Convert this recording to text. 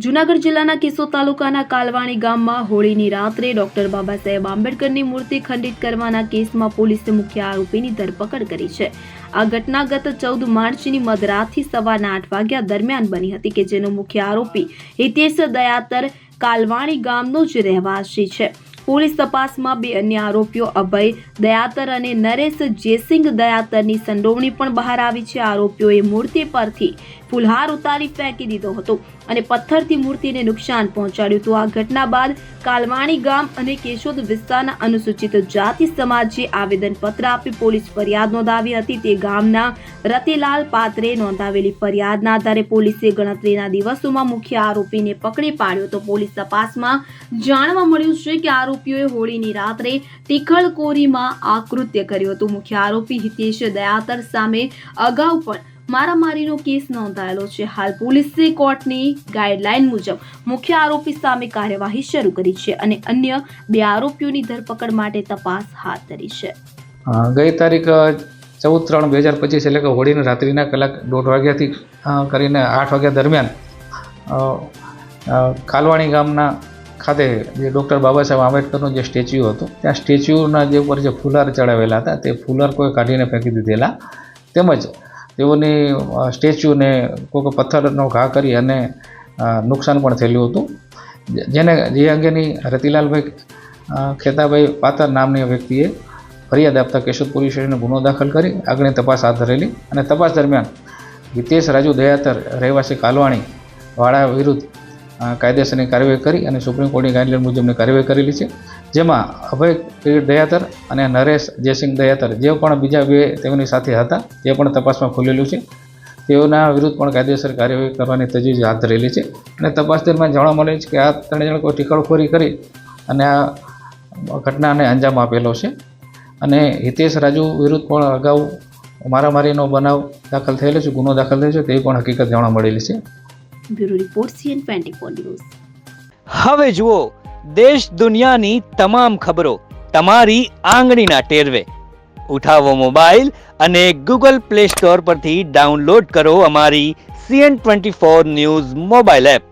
જૂનાગઢ જિલ્લાના કેશોદ તાલુકાના કાલવાણી ગામમાં હોળીની રાત્રે ડોક્ટર બાબા સાહેબ આંબેડકરની મૂર્તિ ખંડિત કરવાના કેસમાં પોલીસે મુખ્ય આરોપીની ધરપકડ કરી છે। આ ઘટના ગત 14 માર્ચની મધરાતથી સવારના 8 વાગ્યા દરમિયાન બની હતી કે જેનો મુખ્ય આરોપી હિતેશ દયાતર કાલવાણી ગામનો જ રહેવાસી છે। પોલીસ તપાસમાં બે અન્ય આરોપીઓ અભય દયાતર અને નરેશ જયસિંહ દયાતરની સંડોવણી પણ બહાર આવી છે। આરોપીઓએ મૂર્તિ પરથી ફુલહાર ઉતારી ફેંકી દીધો હતો અને પથ્થરથી મૂર્તિને નુકસાન પહોંચાડ્યું હતું। આ ઘટના બાદ કાલવાણી ગામ અને કેશોદ વિસ્તારના અનુસૂચિત જાતિ સમાજે આવેદનપત્ર આપી પોલીસ ફરિયાદ નોંધાવી હતી। તે ગામના રતિલાલ પાત્રે નોંધાવેલી ફરિયાદના આધારે પોલીસે ગણતરીના દિવસોમાં મુખ્ય આરોપીને પકડી પાડ્યો તો પોલીસ તપાસમાં જાણવા મળ્યું છે કે આરોપીઓએ હોળીની રાત્રે ટીખળકોરીમાં આ કૃત્ય કર્યું હતું। મુખ્ય આરોપી હિતેશ દયાતર સામે અગાઉ પણ મારામારીનો કેસ નોંધાયેલો છે। હાલ પોલીસે કોર્ટની ગાઈડલાઈન મુજબ મુખ્ય આરોપી સામે કાર્યવાહી શરૂ કરી છે અને અન્ય બે આરોપીઓની ધરપકડ માટે તપાસ હાથ ધરી છે। ગઈ તારીખ 14/3/2025 એટલે કે હોળીની રાત્રિના કલાક 1:30 વાગ્યાથી કરીને 8 વાગ્યા દરમિયાન કાલવાણી ગામના ખાતે જે ડૉક્ટર બાબા સાહેબ આંબેડકરનો જે સ્ટેચ્યુ હતો ત્યાં સ્ટેચ્યુના જે ઉપર જે ફુલાર ચડાવેલા હતા તે ફુલાર કોઈ કાઢીને ફેંકી દીધેલા તેમજ તેઓની સ્ટેચ્યુને કોઈ પથ્થરનો ઘા કરી અને નુકસાન પણ થયેલું હતું। જે અંગેની રતિલાલભાઈ ખેતાભાઈ પાતર નામની વ્યક્તિએ ફરિયાદ આપતા કેશોદ પોલીસ સ્ટેશને ગુનો દાખલ કરી આગળની તપાસ હાથ ધરેલી અને તપાસ દરમિયાન હિતેશ રાજુ દયાતર રહેવાસી કાલવાણી વાળા વિરુદ્ધ કાયદેસરની કાર્યવાહી કરી અને સુપ્રીમ કોર્ટની ગાઈડલાઈન મુજબની કાર્યવાહી કરેલી છે। જેમાં અભય દયાતર અને નરેશ જયસિંહ દયાતર જે પણ બીજા બે તેમની સાથે હતા તે પણ તપાસમાં ખુલેલું છે। તેઓના વિરુદ્ધ પણ કાયદેસર કાર્યવાહી કરવાની તજવીજ હાથ ધરેલી છે અને તપાસ દરમિયાન જાણવા મળે છે કે આ ત્રણ જણ કોઈ ટીકળખોરી કરી અને આ ઘટનાને અંજામ આપેલો છે અને હિતેશ રાજુ વિરુદ્ધ પણ અગાઉ મારામારીનો બનાવ દાખલ થયેલો છે, ગુનો દાખલ થયેલો છે તેવી પણ હકીકત જાણવા મળેલી છે। Bureau report CN24 news. હવે જુઓ દેશ દુનિયાની તમામ ખબરો તમારી આંગળીના ટેરવે। ઉઠાવો મોબાઈલ અને Google Play Store પરથી ડાઉનલોડ કરો અમારી CN24 ન્યૂઝ મોબાઈલ એપ।